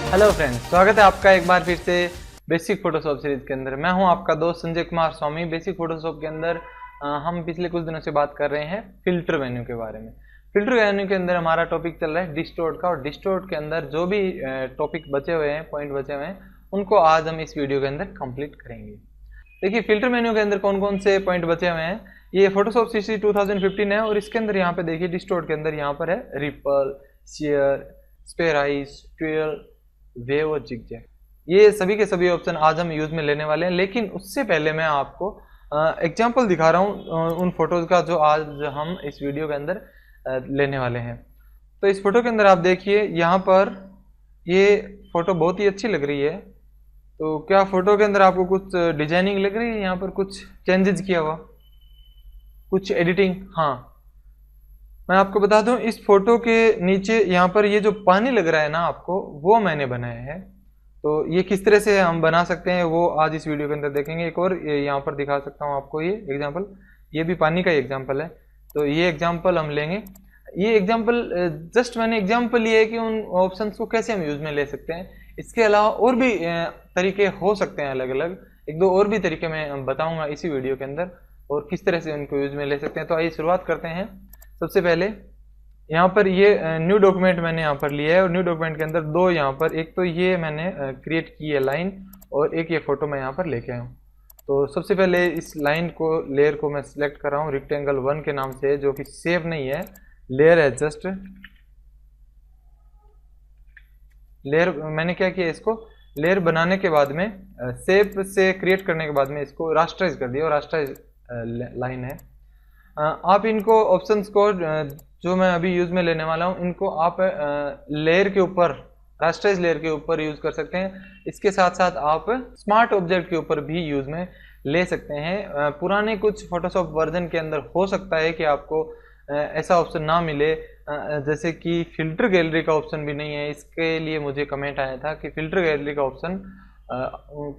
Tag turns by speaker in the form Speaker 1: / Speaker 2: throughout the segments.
Speaker 1: Hello friends, स्वागत है आपका एक बार फिर से बेसिक फोटोशॉप सीरीज के अंदर। मैं हूं आपका दोस्त संजय कुमार स्वामी। बेसिक फोटोशॉप के अंदर हम पिछले कुछ दिनों से बात कर रहे हैं फिल्टर मेन्यू के बारे में। फिल्टर मेन्यू के अंदर हमारा टॉपिक चल रहा है डिस्टोर्ट का, और डिस्टोर्ट के अंदर जो भी टॉपिक बचे हुए हैं, पॉइंट बचे हुए हैं, उनको आज हम इस वीडियो के अंदर कंप्लीट करेंगे। देखिए, फिल्टर मेन्यू के अंदर कौन कौन से पॉइंट बचे हुए हैं। ये फोटोशॉप सीसी 2015 है, और इसके अंदर यहाँ पे देखिए डिस्टोर्ट के अंदर यहाँ पर है रिपल, शेयर, स्पेराइज, ट्विल, वेव और जिगजैग। ये सभी के सभी ऑप्शन आज हम यूज में लेने वाले हैं। लेकिन उससे पहले मैं आपको एग्जांपल दिखा रहा हूँ उन फोटोज का जो आज हम इस वीडियो के अंदर लेने वाले हैं। तो इस फोटो के अंदर आप देखिए, यहाँ पर ये फोटो बहुत ही अच्छी लग रही है। तो क्या फोटो के अंदर आपको कुछ डिजाइनिंग लग रही है? यहाँ पर कुछ चेंजेस किया हुआ, कुछ एडिटिंग। हाँ, मैं आपको बता दूं, इस फोटो के नीचे यहाँ पर ये जो पानी लग रहा है ना आपको, वो मैंने बनाया है। तो ये किस तरह से हम बना सकते हैं वो आज इस वीडियो के अंदर देखेंगे। एक और यहाँ पर दिखा सकता हूँ आपको ये एग्जांपल। ये भी पानी का ही एग्जांपल है। तो ये एग्जांपल हम लेंगे। ये एग्जांपल जस्ट मैंने एग्जांपल लिया है कि उन ऑप्शंस को कैसे हम यूज में ले सकते हैं। इसके अलावा और भी तरीके हो सकते हैं अलग अलग। एक दो और भी तरीके मैं बताऊंगा इसी वीडियो के अंदर, और किस तरह से उनको यूज में ले सकते हैं। तो आइए शुरुआत करते हैं। सबसे पहले यहाँ पर ये न्यू डॉक्यूमेंट मैंने यहाँ पर लिया है, और न्यू डॉक्यूमेंट के अंदर दो यहाँ पर, एक तो ये मैंने क्रिएट की है लाइन, और एक ये फोटो मैं यहाँ पर लेके आया हूँ। तो सबसे पहले इस लाइन को, लेयर को मैं सिलेक्ट कर रहा हूँ रेक्टेंगल 1 के नाम से, जो कि सेव नहीं है, लेयर है जस्ट। लेयर मैंने क्या किया, इसको लेयर बनाने के बाद में सेव से क्रिएट करने के बाद में इसको रास्टराइज कर दिया, और रास्टराइज लाइन है। आप इनको ऑप्शंस को जो मैं अभी यूज में लेने वाला हूं, इनको आप लेयर के ऊपर, रास्टराइज लेयर के ऊपर यूज कर सकते हैं। इसके साथ साथ आप स्मार्ट ऑब्जेक्ट के ऊपर भी यूज में ले सकते हैं। पुराने कुछ फोटोशॉप वर्जन के अंदर हो सकता है कि आपको ऐसा ऑप्शन ना मिले, जैसे कि फिल्टर गैलरी का ऑप्शन भी नहीं है। इसके लिए मुझे कमेंट आया था कि फिल्टर गैलरी का ऑप्शन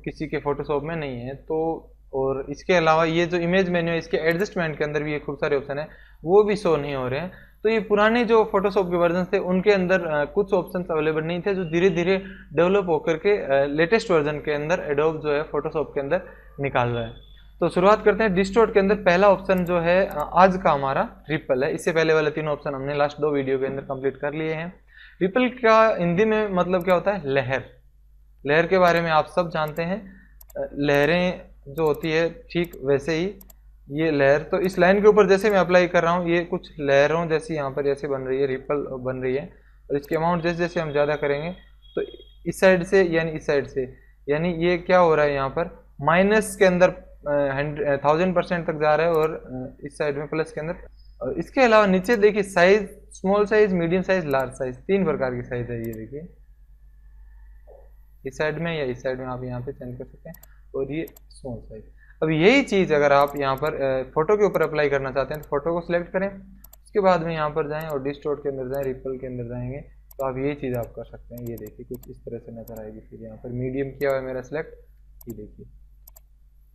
Speaker 1: किसी के फोटोशॉप में नहीं है। तो और इसके अलावा ये जो इमेज मेन्यू है, इसके एडजस्टमेंट के अंदर भी ये खूब सारे ऑप्शन है, वो भी शो नहीं हो रहे हैं। तो ये पुराने जो फोटोशॉप के वर्जन थे, उनके अंदर कुछ ऑप्शंस अवेलेबल नहीं थे, जो धीरे धीरे डेवलप होकर के लेटेस्ट वर्जन के अंदर एडोब जो है फोटोशॉप के अंदर निकाल रहा है। तो शुरुआत करते हैं। डिस्टोर्ट के अंदर पहला ऑप्शन जो है आज का हमारा रिपल है। इससे पहले वाले तीनों ऑप्शन हमने लास्ट दो वीडियो के अंदर कंप्लीट कर लिए हैं। रिपल का हिंदी में मतलब क्या होता है? लहर। लहर के बारे में आप सब जानते हैं। लहरें जो होती है, ठीक वैसे ही ये लहर, तो इस लाइन के ऊपर जैसे मैं अप्लाई कर रहा हूँ, ये कुछ लहरों जैसी यहाँ पर जैसे बन रही है, रिपल बन रही है। और इसके अमाउंट जैसे जैसे हम ज़्यादा करेंगे, तो इस साइड से यानी इस साइड से, यानी ये क्या हो रहा है, यहाँ पर माइनस के अंदर 1000% तक जा रहा है, और इस साइड में प्लस के अंदर। और इसके अलावा नीचे देखिए size, small size, medium size, large size, 3 प्रकार की साइज है। ये देखिए, इस साइड में या इस साइड में आप यहाँ पे चेंज कर सकते हैं। और ये स्मॉल साइज। अब यही चीज़ अगर आप यहाँ पर फोटो के ऊपर अप्लाई करना चाहते हैं, तो फोटो को सिलेक्ट करें, उसके बाद में यहाँ पर जाएं और डिस्टोर्ट के अंदर जाएं, रिपल के अंदर जाएंगे, तो आप यही चीज़ आप कर सकते हैं। ये देखिए कुछ इस तरह से नजर आएगी। फिर यहाँ पर मीडियम किया हुआ है मेरा सिलेक्ट, ये देखिए।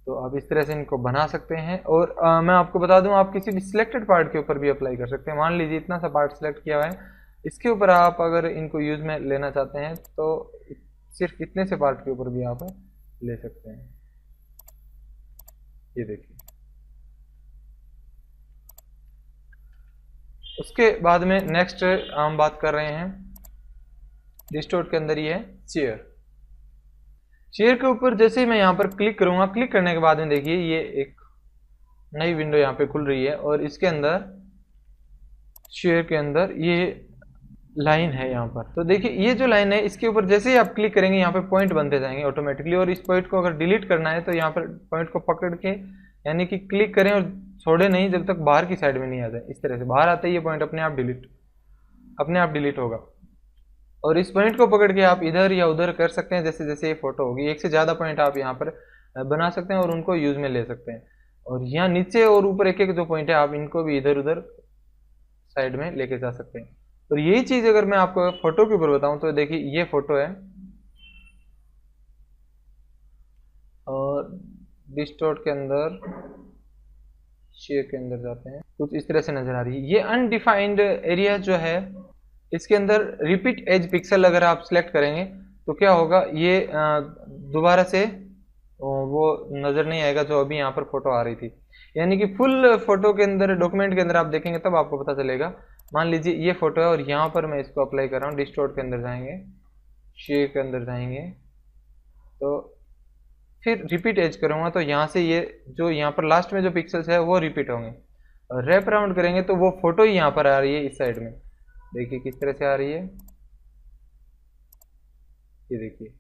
Speaker 1: तो आप इस तरह से इनको बना सकते हैं। और मैं आपको बता दूं, आप किसी भी सिलेक्टेड पार्ट के ऊपर भी अप्लाई कर सकते हैं। मान लीजिए इतना सा पार्ट सिलेक्ट किया हुआ है, इसके ऊपर आप अगर इनको यूज में लेना चाहते हैं, तो सिर्फ इतने से पार्ट के ऊपर भी आप ले सकते हैं। ये देखिए। उसके बाद में नेक्स्ट हम बात कर रहे हैं डिस्टोर्ट के अंदर, ये है शेयर। शेयर के ऊपर जैसे ही मैं यहाँ पर क्लिक करूंगा, क्लिक करने के बाद में देखिए ये एक नई विंडो यहाँ पे खुल रही है, और इसके अंदर शेयर के अंदर ये लाइन है यहाँ पर। तो देखिए ये जो लाइन है, इसके ऊपर जैसे ही आप क्लिक करेंगे, यहाँ पे पॉइंट बनते जाएंगे ऑटोमेटिकली। और इस पॉइंट को अगर डिलीट करना है, तो यहाँ पर पॉइंट को पकड़ के, यानी कि क्लिक करें और छोड़े नहीं जब तक बाहर की साइड में नहीं आ जाए। इस तरह से बाहर आते ही ये पॉइंट अपने आप डिलीट होगा। और इस पॉइंट को पकड़ के आप इधर या उधर कर सकते हैं, जैसे जैसे ये फोटो होगी। एक से ज़्यादा पॉइंट आप यहाँ पर बना सकते हैं और उनको यूज में ले सकते हैं। और यहाँ नीचे और ऊपर एक एक जो पॉइंट है, आप इनको भी इधर उधर साइड में लेके जा सकते हैं। और यही चीज अगर मैं आपको फोटो के ऊपर बताऊं, तो देखिए ये फोटो है, और डिस्टोर्ट के अंदर, शेयर के अंदर जाते हैं, कुछ इस तरह से नजर आ रही है। ये अनडिफाइंड एरिया जो है, इसके अंदर रिपीट एज पिक्सल अगर आप सिलेक्ट करेंगे, तो क्या होगा, ये दोबारा से वो नज़र नहीं आएगा जो अभी यहाँ पर फोटो आ रही थी। यानी कि फुल फोटो के अंदर, डॉक्यूमेंट के अंदर आप देखेंगे तब आपको पता चलेगा। मान लीजिए ये फोटो है और यहाँ पर मैं इसको अप्लाई कर रहा हूँ, डिस्टोर्ट के अंदर जाएंगे, शेयर के अंदर जाएंगे, तो फिर रिपीट एज करूँगा तो यहाँ से ये जो यहाँ पर लास्ट में जो पिक्सल्स है वो रिपीट होंगे, और रैप राउंड करेंगे तो वो फोटो ही यहाँ पर आ रही है इस साइड में। देखिए किस तरह से आ रही है, ये देखिए।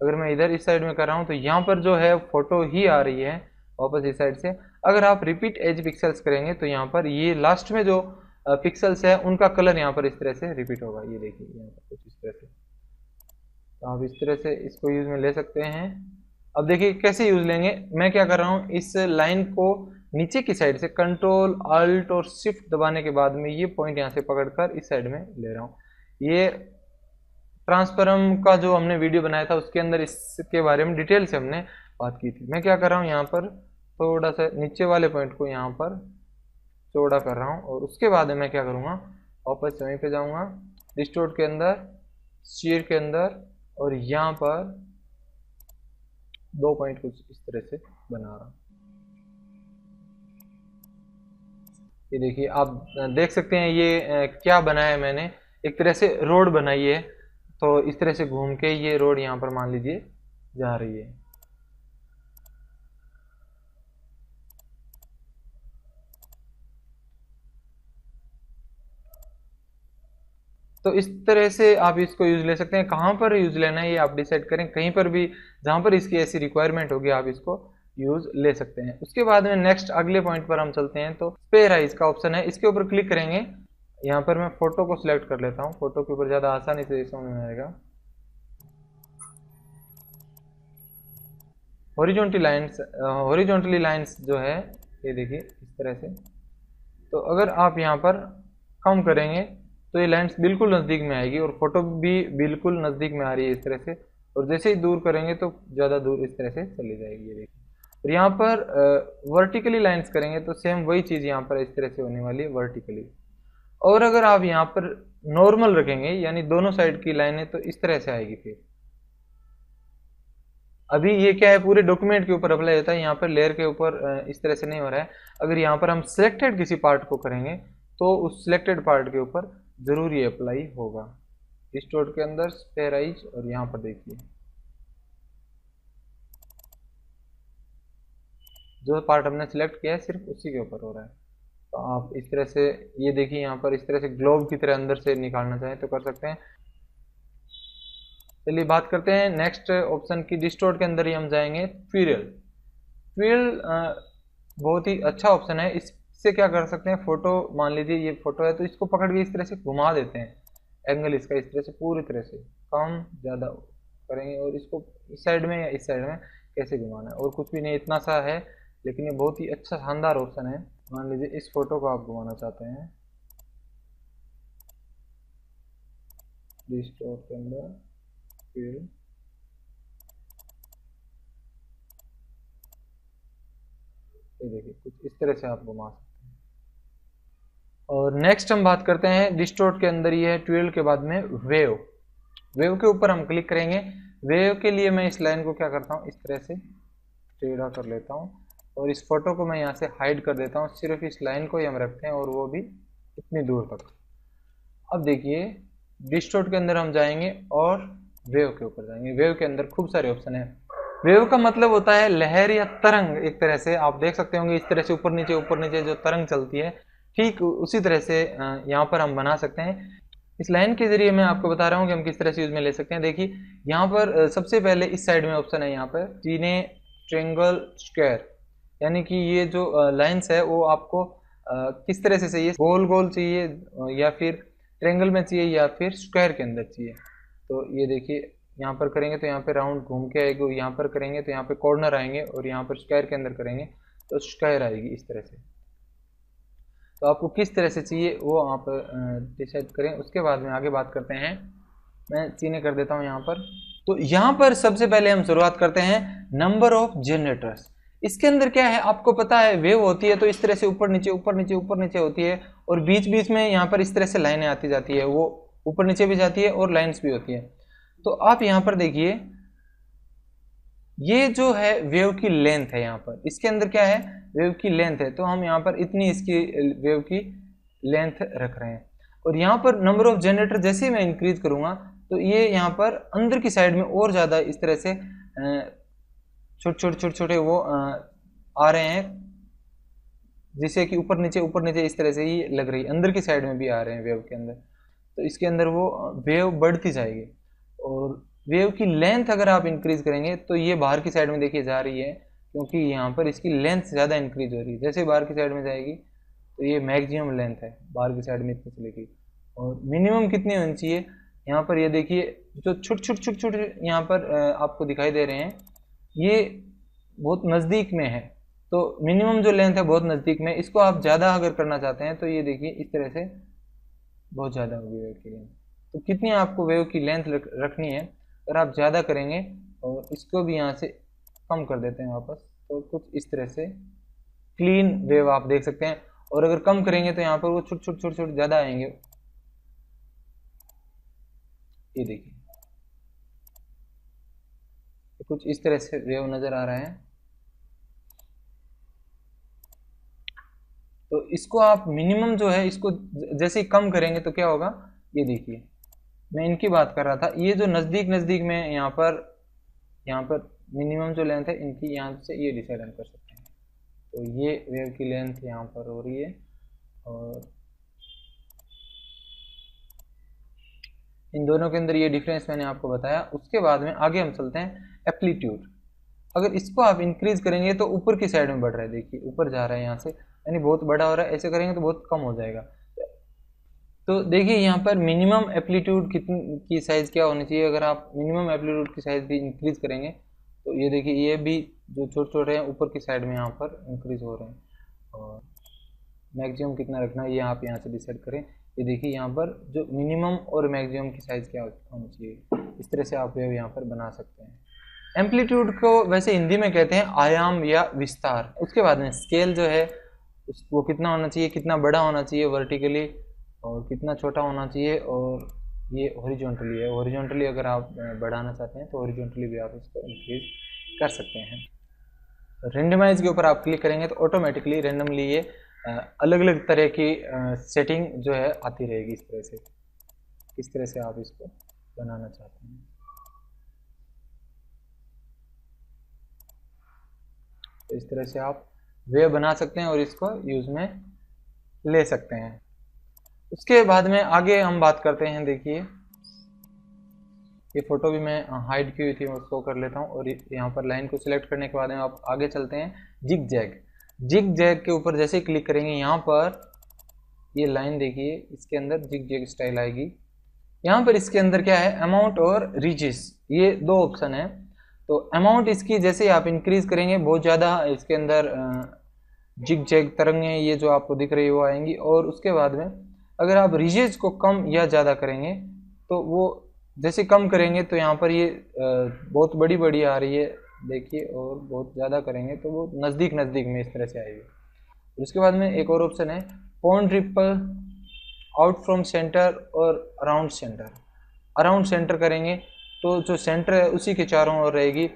Speaker 1: अगर मैं इधर इस साइड में कर रहा हूँ तो यहाँ पर जो है फोटो ही आ रही है वापस इस साइड से। अगर आप रिपीट एज पिक्सल्स करेंगे तो यहाँ पर ये लास्ट में जो पिक्सल्स है उनका कलर यहाँ पर इस तरह से रिपीट होगा। ये देखिए यहाँ पर कुछ इस तरह से, तो आप इस तरह से इसको यूज में ले सकते हैं। अब देखिए कैसे यूज लेंगे, मैं क्या कर रहा हूँ, इस लाइन को नीचे की साइड से कंट्रोल अल्ट और शिफ्ट दबाने के बाद में ये पॉइंट यहाँ से पकड़कर इस साइड में ले रहा हूँ। ये ट्रांसफॉर्म का जो हमने वीडियो बनाया था उसके अंदर इसके बारे में डिटेल से हमने बात की थी। मैं क्या कर रहा हूँ, यहाँ पर थोड़ा सा नीचे वाले पॉइंट को यहाँ पर चौड़ा कर रहा हूँ, और उसके बाद मैं क्या करूँगा, वापस वहीं पे जाऊँगा, डिस्टोर्ट के अंदर, शेयर के अंदर, और यहाँ पर 2 पॉइंट कुछ इस तरह से बना रहा हूँ। ये देखिए आप देख सकते हैं ये क्या बनाया है मैंने, एक तरह से रोड बनाई है। तो इस तरह से घूम के ये रोड यहाँ पर मान लीजिए जा रही है। तो इस तरह से आप इसको यूज ले सकते हैं। कहाँ पर यूज लेना है ये आप डिसाइड करें, कहीं पर भी जहाँ पर इसकी ऐसी रिक्वायरमेंट होगी आप इसको यूज ले सकते हैं। उसके बाद में नेक्स्ट अगले पॉइंट पर हम चलते हैं। तो स्पेयराइज का ऑप्शन है, इसके ऊपर क्लिक करेंगे। यहाँ पर मैं फोटो को सिलेक्ट कर लेता हूँ, फोटो के ऊपर ज़्यादा आसानी से समझ में आएगा। हॉरिजॉन्टली लाइंस जो है ये देखिए इस तरह से। तो अगर आप यहाँ पर कम करेंगे तो ये लाइंस बिल्कुल नज़दीक में आएगी, और फोटो भी बिल्कुल नज़दीक में आ रही है इस तरह से। और जैसे ही दूर करेंगे तो ज़्यादा दूर इस तरह से चली जाएगी, ये देखिए। और यहाँ पर वर्टिकली लाइंस करेंगे तो सेम वही चीज़ यहाँ पर इस तरह से होने वाली है, वर्टिकली। और अगर आप यहाँ पर नॉर्मल रखेंगे, यानी दोनों साइड की लाइनें, तो इस तरह से आएगी। फिर अभी ये क्या है, पूरे डॉक्यूमेंट के ऊपर अप्लाई होता है, यहाँ पर लेयर के ऊपर इस तरह से नहीं हो रहा है। अगर यहाँ पर हम सिलेक्टेड किसी पार्ट को करेंगे तो उस सिलेक्टेड पार्ट के ऊपर जरूर ये अप्लाई होगा। डिस्टोर्ट के अंदर स्पेयराइज, और यहाँ पर देखिए जो पार्ट हमने सिलेक्ट किया है सिर्फ उसी के ऊपर हो रहा है। तो आप इस तरह से ये देखिए, यहाँ पर इस तरह से ग्लोब की तरह अंदर से निकालना चाहें तो कर सकते हैं। चलिए बात करते हैं नेक्स्ट ऑप्शन की। डिस्टोर्ट के अंदर ही हम जाएंगे, ट्विरल। ट्विरल बहुत ही अच्छा ऑप्शन है। इससे क्या कर सकते हैं, फोटो मान लीजिए ये फोटो है तो इसको पकड़ के इस तरह से घुमा देते हैं, एंगल इसका इस तरह से पूरी तरह से कम ज़्यादा करेंगे, और इसको इस साइड में या इस साइड में कैसे घुमाना है, और कुछ भी नहीं, इतना सा है। लेकिन ये बहुत ही अच्छा शानदार ऑप्शन है। मान लीजिए इस फोटो को आप घुमाना चाहते हैं, डिस्टोर्ट के अंदर फिर ये देखिए कुछ इस तरह से आप घुमा सकते हैं। और नेक्स्ट हम बात करते हैं डिस्टोर्ट के अंदर, ये है 12 के बाद में वेव। वेव के ऊपर हम क्लिक करेंगे। वेव के लिए मैं इस लाइन को क्या करता हूँ, इस तरह से टेढ़ा कर लेता हूँ, और इस फोटो को मैं यहाँ से हाइड कर देता हूँ। सिर्फ इस लाइन को ही हम रखते हैं, और वो भी इतनी दूर तक। अब देखिए डिस्टोर्ट के अंदर हम जाएंगे और वेव के ऊपर जाएंगे। वेव के अंदर खूब सारे ऑप्शन है। वेव का मतलब होता है लहर या तरंग। एक तरह से आप देख सकते होंगे इस तरह से ऊपर नीचे जो तरंग चलती है, ठीक उसी तरह से यहाँ पर हम बना सकते हैं। इस लाइन के जरिए मैं आपको बता रहा हूँ कि हम किस तरह से यूज में ले सकते हैं। देखिए यहाँ पर सबसे पहले इस साइड में ऑप्शन है, यहाँ पर जीने ट्रेंगल स्क्वायर, यानी कि ये जो लाइन्स है वो आपको किस तरह से चाहिए, गोल गोल चाहिए या फिर ट्रेंगल में चाहिए या फिर स्क्वायर के अंदर चाहिए। तो ये देखिए यहाँ पर करेंगे तो यहाँ पे राउंड घूम के आएगी, यहाँ पर करेंगे तो यहाँ पे कॉर्नर आएंगे, और यहाँ पर स्क्वायर के अंदर करेंगे तो स्क्वायर आएगी इस तरह से। तो आपको किस तरह से चाहिए वो आप डिसाइड करें। उसके बाद में आगे बात करते हैं। मैं चीने कर देता हूँ यहाँ पर। तो यहाँ पर सबसे पहले हम शुरुआत करते हैं नंबर ऑफ जनरेटर्स। इसके अंदर क्या है, आपको पता है वेव होती है तो इस तरह से ऊपर नीचे ऊपर नीचे ऊपर नीचे होती है, और बीच बीच में यहाँ पर इस तरह से लाइनें आती जाती है, वो ऊपर नीचे भी जाती है और लाइन्स भी होती है। तो आप यहाँ पर देखिए, ये जो है वेव की लेंथ है, यहाँ पर इसके अंदर क्या है, वेव की लेंथ है। तो हम यहाँ पर इतनी इसकी वेव की लेंथ रख रहे हैं। और यहाँ पर नंबर ऑफ जनरेटर जैसे ही मैं इंक्रीज करूंगा तो ये यहाँ पर अंदर की साइड में और ज्यादा इस तरह से छोटे छोटे छोटे छोटे वो आ रहे हैं, जिससे कि ऊपर नीचे इस तरह से ही लग रही है। अंदर की साइड में भी आ रहे हैं वेव के अंदर, तो इसके अंदर वो वेव बढ़ती जाएगी। और वेव की लेंथ अगर आप इंक्रीज करेंगे तो ये बाहर की साइड में देखिए जा रही है, क्योंकि यहाँ पर इसकी लेंथ ज़्यादा इंक्रीज हो रही है। जैसे बाहर की साइड में जाएगी तो ये मैक्सिमम लेंथ है, बाहर की साइड में इतनी चलेगी। और मिनिमम कितनी होनी चाहिए, यहाँ पर ये देखिए जो छोटे छोटे छोटे छोटे यहाँ पर आपको दिखाई दे रहे हैं, ये बहुत नज़दीक में है। तो मिनिमम जो लेंथ है बहुत नज़दीक में, इसको आप ज़्यादा अगर करना चाहते हैं तो ये देखिए इस तरह से बहुत ज़्यादा होगी वेव की लेंथ। तो कितनी आपको वेव की लेंथ रखनी है, अगर आप ज़्यादा करेंगे और इसको भी यहाँ से कम कर देते हैं वापस, तो कुछ इस तरह से क्लीन वेव आप देख सकते हैं। और अगर कम करेंगे तो यहाँ पर वो छोटे छोटे छोटे छोटे ज़्यादा आएंगे। ये देखिए कुछ इस तरह से वेव नज़र आ रहा है। तो इसको आप मिनिमम जो है इसको जैसे ही कम करेंगे तो क्या होगा, ये देखिए मैं इनकी बात कर रहा था। ये जो नज़दीक नज़दीक में यहाँ पर मिनिमम जो लेंथ है इनकी, यहाँ से ये डिसाइड हम कर सकते हैं। तो ये वेव की लेंथ यहाँ पर हो रही है। और इन दोनों के अंदर ये डिफरेंस मैंने आपको बताया। उसके बाद में आगे हम चलते हैं एप्लीट्यूड। अगर इसको आप इंक्रीज करेंगे तो ऊपर की साइड में बढ़ रहा है, देखिए ऊपर जा रहा है यहाँ से, यानी बहुत बड़ा हो रहा है। ऐसे करेंगे तो बहुत कम हो जाएगा। तो देखिए यहाँ पर मिनिमम एप्लीट्यूड कितनी की साइज़ क्या होनी चाहिए। अगर आप मिनिमम एप्लीट्यूड की साइज़ भी इंक्रीज करेंगे तो ये देखिए ये भी जो छोटे छोटे हैं ऊपर की साइड में यहाँ पर इंक्रीज हो रहे हैं। और मैक्सिमम कितना रखना है ये आप यहाँ से डिसाइड करें। ये देखिए यहाँ पर जो मिनिमम और मैक्सिमम की साइज़ क्या होनी चाहिए, इस तरह से आप वेव यहाँ पर बना सकते हैं। एम्पलीट्यूड को वैसे हिंदी में कहते हैं आयाम या विस्तार। उसके बाद में स्केल जो है वो कितना होना चाहिए, कितना बड़ा होना चाहिए वर्टिकली और कितना छोटा होना चाहिए। और ये हॉरिजॉन्टली है, हॉरिजॉन्टली अगर आप बढ़ाना चाहते हैं तो हॉरिजॉन्टली भी आप इसको इंक्रीज कर सकते हैं। रेंडमाइज के ऊपर आप क्लिक करेंगे तो ऑटोमेटिकली रेंडमली ये अलग अलग तरह की सेटिंग जो है आती रहेगी। इस तरह से किस तरह से आप इसको बनाना चाहते हैं, तो इस तरह से आप वे बना सकते हैं और इसको यूज में ले सकते हैं। उसके बाद में आगे हम बात करते हैं। देखिए ये फोटो भी मैं हाइड की हुई थी, मैं उसको कर लेता हूँ। और यहाँ पर लाइन को सिलेक्ट करने के बाद में आप आगे चलते हैं जिग जैग। जिग जैग के ऊपर जैसे ही क्लिक करेंगे यहाँ पर ये लाइन देखिए, इसके अंदर जिग जैग स्टाइल आएगी। यहाँ पर इसके अंदर क्या है, अमाउंट और रीचेस, ये दो ऑप्शन है। तो अमाउंट इसकी जैसे ही आप इंक्रीज करेंगे बहुत ज़्यादा इसके अंदर जिग जैग तरंगें ये जो आपको दिख रही है वो आएंगी। और उसके बाद में अगर आप रीचेस को कम या ज़्यादा करेंगे तो वो जैसे कम करेंगे तो यहाँ पर ये बहुत बड़ी बड़ी आ रही है देखिए, और बहुत ज़्यादा करेंगे तो वो नज़दीक नज़दीक में इस तरह से आएगी। उसके बाद में एक और ऑप्शन है point ripple out from centre और अराउंड सेंटर। अराउंड सेंटर करेंगे तो जो सेंटर है उसी के चारों ओर रहेगी,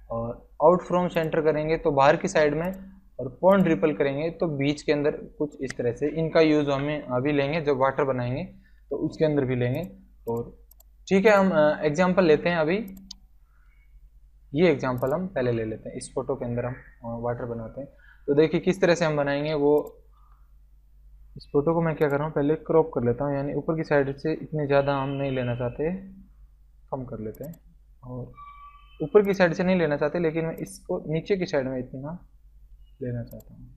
Speaker 1: और आउट फ्रॉम सेंटर करेंगे तो बाहर की साइड में, और पॉइंट रिपल करेंगे तो बीच के अंदर कुछ इस तरह से। इनका यूज़ हमें अभी लेंगे जब वाटर बनाएंगे तो उसके अंदर भी लेंगे। और ठीक है, हम एग्जाम्पल लेते हैं। अभी ये एग्जाम्पल हम पहले ले लेते हैं। इस फोटो के अंदर हम वाटर बनाते हैं, तो देखिए किस तरह से हम बनाएंगे वो। इस फोटो को मैं क्या कर रहा हूँ, पहले क्रॉप कर लेता हूँ, यानी ऊपर की साइड से इतने ज़्यादा हम नहीं लेना चाहते, कम कर लेते हैं। और ऊपर की साइड से नहीं लेना चाहते, लेकिन मैं इसको नीचे की साइड में इतना लेना चाहता हूँ।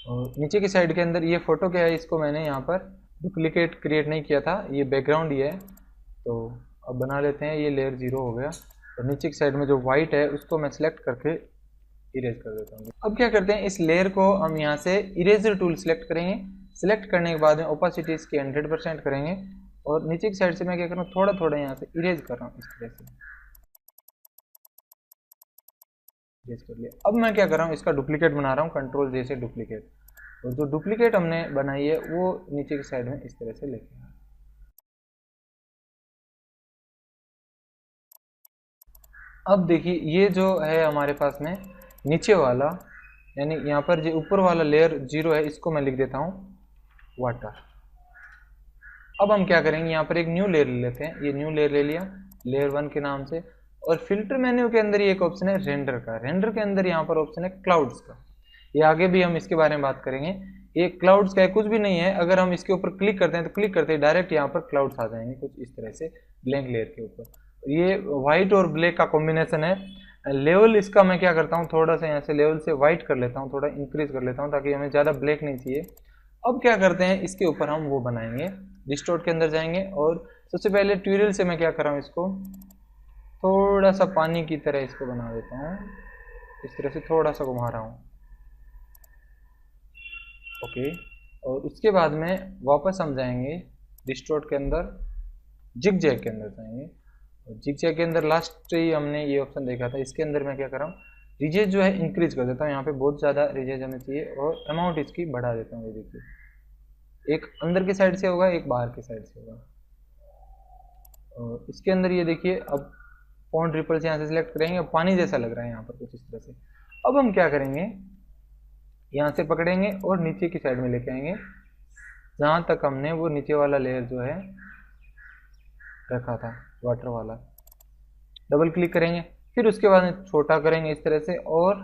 Speaker 1: और नीचे की साइड के अंदर ये फोटो क्या है, इसको मैंने यहाँ पर डुप्लीकेट क्रिएट नहीं किया था, ये बैकग्राउंड ही है। तो अब बना लेते हैं, ये लेयर 0 हो गया। और नीचे की साइड में जो वाइट है उसको मैं सिलेक्ट करके इरेज कर देता हूँ। अब क्या करते हैं, इस लेयर को हम यहाँ से इरेजर टूल सिलेक्ट करेंगे। सिलेक्ट करने के बाद में ओपेसिटी इसकी 100% करेंगे। और नीचे की साइड से मैं क्या कर रहा हूँ, थोड़ा थोड़ा यहाँ से इरेज कर रहा हूँ, इस तरह से इरेज कर लिया। अब मैं क्या कर रहा हूँ, इसका डुप्लीकेट बना रहा हूँ, कंट्रोल J से डुप्लीकेट। और जो डुप्लीकेट हमने बनाई है वो नीचे की साइड में इस तरह से लेके अब देखिए ये जो है हमारे पास में नीचे वाला, यानी यहाँ पर जो ऊपर वाला लेयर 0 है, इसको मैं लिख देता हूँ वाटर। अब हम क्या करेंगे, यहाँ पर एक न्यू लेयर ले लेते हैं। ये न्यू लेयर ले लिया लेयर 1 के नाम से। और फिल्टर मेन्यू के अंदर ये एक ऑप्शन है रेंडर का। रेंडर के अंदर यहाँ पर ऑप्शन है क्लाउड्स का। ये आगे भी हम इसके बारे में बात करेंगे। ये क्लाउड्स का है, कुछ भी नहीं है। अगर हम इसके ऊपर क्लिक करते हैं तो क्लिक करते ही डायरेक्ट यहाँ पर क्लाउड्स आ जाएंगे कुछ इस तरह से ब्लैंक लेयर के ऊपर। ये व्हाइट और ब्लैक का कॉम्बिनेशन है। लेवल इसका मैं क्या करता हूँ, थोड़ा सा यहाँ से लेवल से व्हाइट कर लेता हूँ, थोड़ा इंक्रीज कर लेता हूँ ताकि हमें ज़्यादा ब्लैक नहीं चाहिए। अब क्या करते हैं, इसके ऊपर हम वो बनाएंगे, डिस्टोर्ट के अंदर जाएंगे और सबसे पहले ट्यूटोरियल से मैं क्या कर रहा हूँ, इसको थोड़ा सा पानी की तरह इसको बना देता हूँ। इस तरह से थोड़ा सा घुमा रहा हूँ। ओके, और उसके बाद में वापस हम जाएंगे डिस्टोर्ट के अंदर, जिग जैग के अंदर जाएंगे। और जिग जैग के अंदर लास्ट ही हमने ये ऑप्शन देखा था, इसके अंदर मैं क्या कर रहा हूँ, रिजेज जो है इंक्रीज कर देता हूँ। यहाँ पे बहुत ज़्यादा रिजेज हमें चाहिए और अमाउंट इसकी बढ़ा देता हूँ। ये देखिए, एक अंदर की साइड से होगा, एक बाहर की साइड से होगा। और इसके अंदर ये देखिए, अब फॉन्ट रिपल से यहाँ से सिलेक्ट करेंगे। अब पानी जैसा लग रहा है यहाँ पर कुछ इस तरह से। अब हम क्या करेंगे, यहाँ से पकड़ेंगे और नीचे की साइड में लेके आएंगे जहाँ तक हमने वो नीचे वाला लेयर जो है रखा था वाटर वाला। डबल क्लिक करेंगे, फिर उसके बाद में छोटा करेंगे इस तरह से, और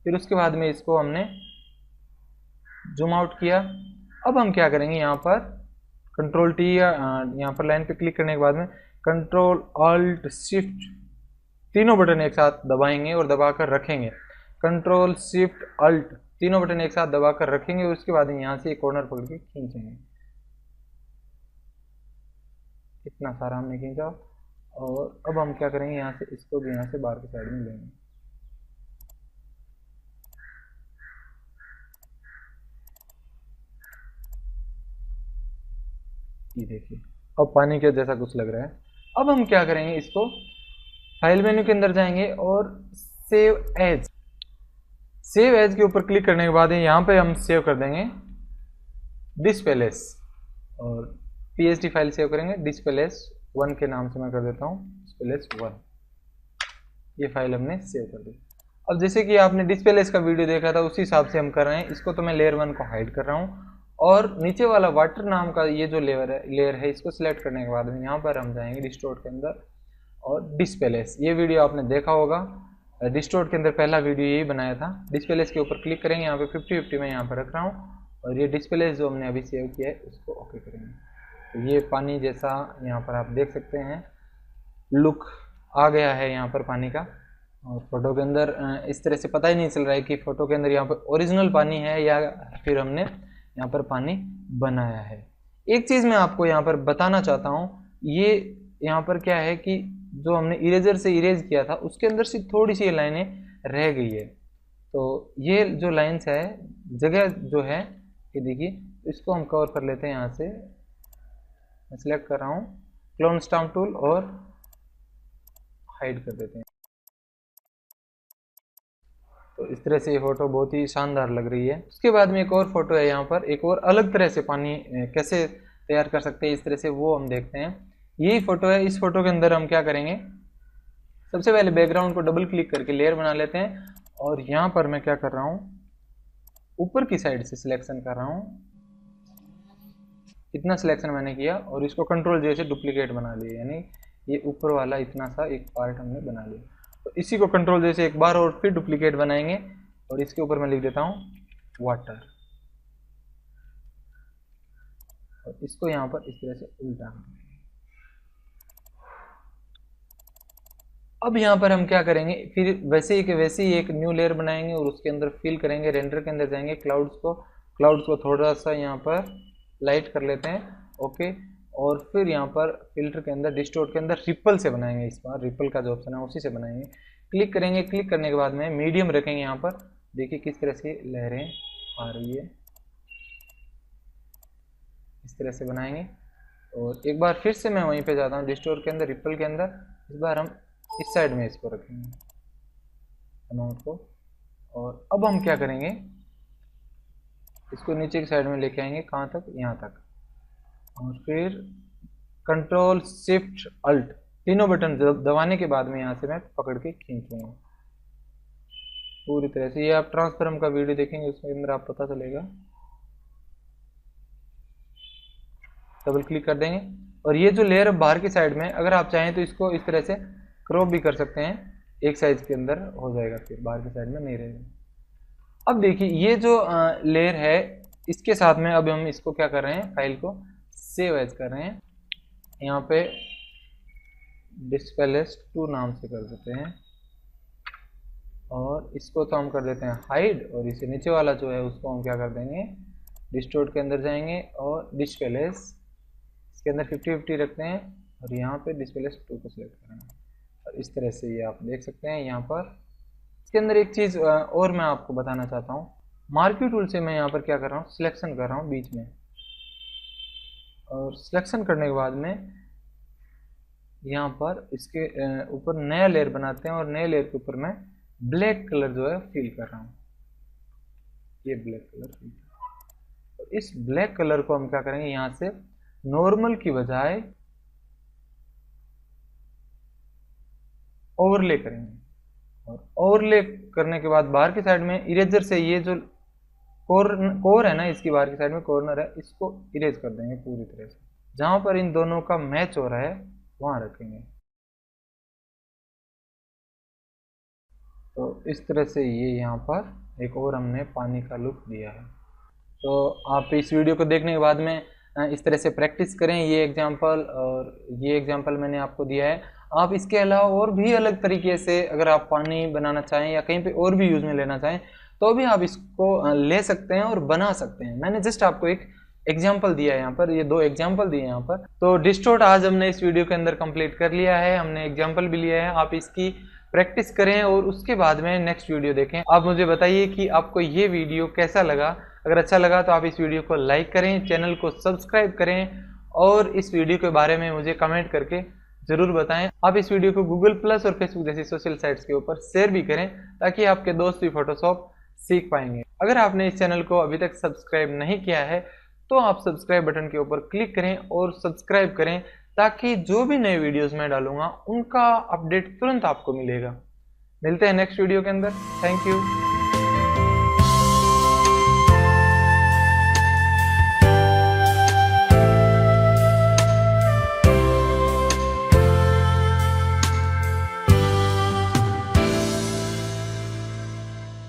Speaker 1: फिर उसके बाद में इसको हमने जूम आउट किया। अब हम क्या करेंगे, यहाँ पर कंट्रोल टी या यहाँ पर लाइन पे क्लिक करने के बाद में कंट्रोल ऑल्ट शिफ्ट तीनों बटन एक साथ दबाएंगे और दबाकर रखेंगे। कंट्रोल शिफ्ट अल्ट तीनों बटन एक साथ दबाकर रखेंगे और उसके बाद यहाँ से एक कॉर्नर पकड़ के खींचेंगे। इतना सारा हमने खींचा। और अब हम क्या करेंगे, यहाँ से इसको भी यहाँ से बाहर की साइड में लेंगे। ये देखिए, अब पानी के जैसा कुछ लग रहा है। अब हम क्या करेंगे, इसको फाइल मेन्यू के अंदर जाएंगे और सेव एज के ऊपर क्लिक करने के बाद यहाँ पे हम सेव कर देंगे डिस्प्लेस, और पीएसडी फाइल सेव करेंगे डिस्प्लेस 1 के नाम से मैं कर देता हूँ डिस्प्लेस 1। ये फाइल हमने सेव कर दी। अब जैसे कि आपने डिस्प्लेस का वीडियो देखा था उसी हिसाब से हम कर रहे हैं। इसको तो मैं लेयर 1 को हाइड कर रहा हूँ और नीचे वाला वाटर नाम का ये जो लेयर है इसको सिलेक्ट करने के बाद में यहाँ पर हम जाएंगे डिस्टोर्ट के अंदर और डिस्प्लेस। ये वीडियो आपने देखा होगा, डिस्टोर्ट के अंदर पहला वीडियो यही बनाया था। डिस्प्लेस के ऊपर क्लिक करेंगे, यहाँ पे 50-50 में यहाँ पर रख रहा हूँ और ये डिस्प्लेस जो हमने अभी सेव किया है उसको ओके करेंगे। तो ये पानी जैसा यहाँ पर आप देख सकते हैं लुक आ गया है यहाँ पर पानी का। और फोटो के अंदर इस तरह से पता ही नहीं चल रहा है कि फोटो के अंदर यहाँ पर ओरिजिनल पानी है या फिर हमने यहाँ पर पानी बनाया है। एक चीज़ मैं आपको यहाँ पर बताना चाहता हूँ, ये यहाँ पर क्या है कि जो हमने इरेजर से इरेज किया था उसके अंदर से थोड़ी सी लाइनें रह गई है। तो ये जो लाइन्स है जगह जो है, ये देखिए इसको हम कवर कर लेते हैं। यहाँ से मैं सिलेक्ट कर रहा हूँ क्लोन स्टाम्प टूल और हाइड कर देते हैं। तो इस तरह से ये फोटो बहुत ही शानदार लग रही है। उसके बाद में एक और फोटो है, यहाँ पर एक और अलग तरह से पानी कैसे तैयार कर सकते हैं इस तरह से, वो हम देखते हैं। यही फोटो है। इस फोटो के अंदर हम क्या करेंगे, सबसे पहले बैकग्राउंड को डबल क्लिक करके लेयर बना लेते हैं और यहाँ पर मैं क्या कर रहा हूँ, ऊपर की साइड से सिलेक्शन कर रहा हूँ। इतना सिलेक्शन मैंने किया और इसको कंट्रोल जैसे डुप्लीकेट बना लिया, यानी ये ऊपर वाला इतना सा एक पार्ट हमने बना लिया। तो इसी को कंट्रोल जैसे एक बार और फिर डुप्लीकेट बनाएंगे और इसके ऊपर मैं लिख देता हूँ वाटर और इसको यहाँ पर इस तरह से उल्टा। अब यहाँ पर हम क्या करेंगे, फिर वैसे ही एक न्यू लेयर बनाएंगे और उसके अंदर फिल करेंगे। रेंडर के अंदर जाएंगे, क्लाउड्स को थोड़ा सा यहाँ पर लाइट कर लेते हैं। ओके, और फिर यहाँ पर फिल्टर के अंदर डिस्टोर्ट के अंदर रिपल से बनाएंगे। इस बार रिपल का जो ऑप्शन है उसी से बनाएंगे। क्लिक करेंगे, क्लिक करने के बाद में मीडियम रखेंगे। यहाँ पर देखिए किस तरह से लहरें आ रही है, इस तरह से बनाएंगे। और एक बार फिर से मैं वहीं पे जाता हूँ डिस्टोर्ट के अंदर, रिपल के अंदर। इस बार हम इस साइड में इसको रखेंगे अमाउंट को। और अब हम क्या करेंगे, इसको नीचे की साइड में लेके आएंगे, कहाँ तक, यहाँ तक। और फिर कंट्रोल शिफ्ट अल्ट तीनों बटन दबाने के बाद में यहाँ से मैं पकड़ के खींचूंगा पूरी तरह से। ये आप ट्रांसफॉर्म का वीडियो देखेंगे उसके अंदर आप पता चलेगा। डबल क्लिक कर देंगे और ये जो लेयर बाहर की साइड में, अगर आप चाहें तो इसको इस तरह से क्रॉप भी कर सकते हैं, एक साइज के अंदर हो जाएगा, फिर बाहर की साइड में नहीं रहेगा। अब देखिए ये जो लेयर है इसके साथ में अब हम इसको क्या कर रहे हैं, फाइल को सेव एज कर रहे हैं। यहाँ पे डिस्प्ले 2 नाम से कर देते हैं और इसको तो हम कर देते हैं हाइड, और इसे नीचे वाला जो है उसको हम क्या कर देंगे, डिस्टोर्ट के अंदर जाएंगे और डिस्प्ले इसके अंदर 50-50 रखते हैं और यहाँ पे डिस्प्ले 2 को सिलेक्ट करेंगे और इस तरह से ये आप देख सकते हैं। यहाँ पर इसके अंदर एक चीज़ और मैं आपको बताना चाहता हूँ, मार्क्यू टूल से मैं यहाँ पर क्या कर रहा हूँ, सिलेक्शन कर रहा हूँ बीच में, और सिलेक्शन करने के बाद में यहाँ पर इसके ऊपर नया लेयर बनाते हैं और नए लेयर के ऊपर मैं ब्लैक कलर जो है फिल कर रहा हूँ, ये ब्लैक कलर फिल। और इस ब्लैक कलर को हम क्या करेंगे, यहाँ से नॉर्मल की बजाय ओवरले करेंगे, और ओवरले करने के बाद बाहर की साइड में इरेजर से ये जो कोर है ना, इसकी बाहर की साइड में कॉर्नर है, इसको इरेज कर देंगे पूरी तरह से। जहां पर इन दोनों का मैच हो रहा है वहां रखेंगे। तो इस तरह से ये यहाँ पर एक और हमने पानी का लुक दिया है। तो आप इस वीडियो को देखने के बाद में इस तरह से प्रैक्टिस करें ये एग्जांपल, और ये एग्जांपल मैंने आपको दिया है। आप इसके अलावा और भी अलग तरीके से अगर आप पानी बनाना चाहें या कहीं पे और भी यूज़ में लेना चाहें तो भी आप इसको ले सकते हैं और बना सकते हैं। मैंने जस्ट आपको एक एग्जाम्पल दिया है यहाँ पर, ये 2 एग्जाम्पल दिए यहाँ पर। तो डिस्टोर्ट आज हमने इस वीडियो के अंदर कंप्लीट कर लिया है, हमने एग्जाम्पल भी लिया है। आप इसकी प्रैक्टिस करें और उसके बाद में नेक्स्ट वीडियो देखें। आप मुझे बताइए कि आपको ये वीडियो कैसा लगा। अगर अच्छा लगा तो आप इस वीडियो को लाइक करें, चैनल को सब्सक्राइब करें और इस वीडियो के बारे में मुझे कमेंट करके ज़रूर बताएं। आप इस वीडियो को गूगल प्लस और फेसबुक जैसी सोशल साइट्स के ऊपर शेयर भी करें ताकि आपके दोस्त भी फोटोशॉप सीख पाएंगे। अगर आपने इस चैनल को अभी तक सब्सक्राइब नहीं किया है तो आप सब्सक्राइब बटन के ऊपर क्लिक करें और सब्सक्राइब करें ताकि जो भी नए वीडियोस मैं डालूंगा उनका अपडेट तुरंत आपको मिलेगा। मिलते हैं नेक्स्ट वीडियो के अंदर। Thank you.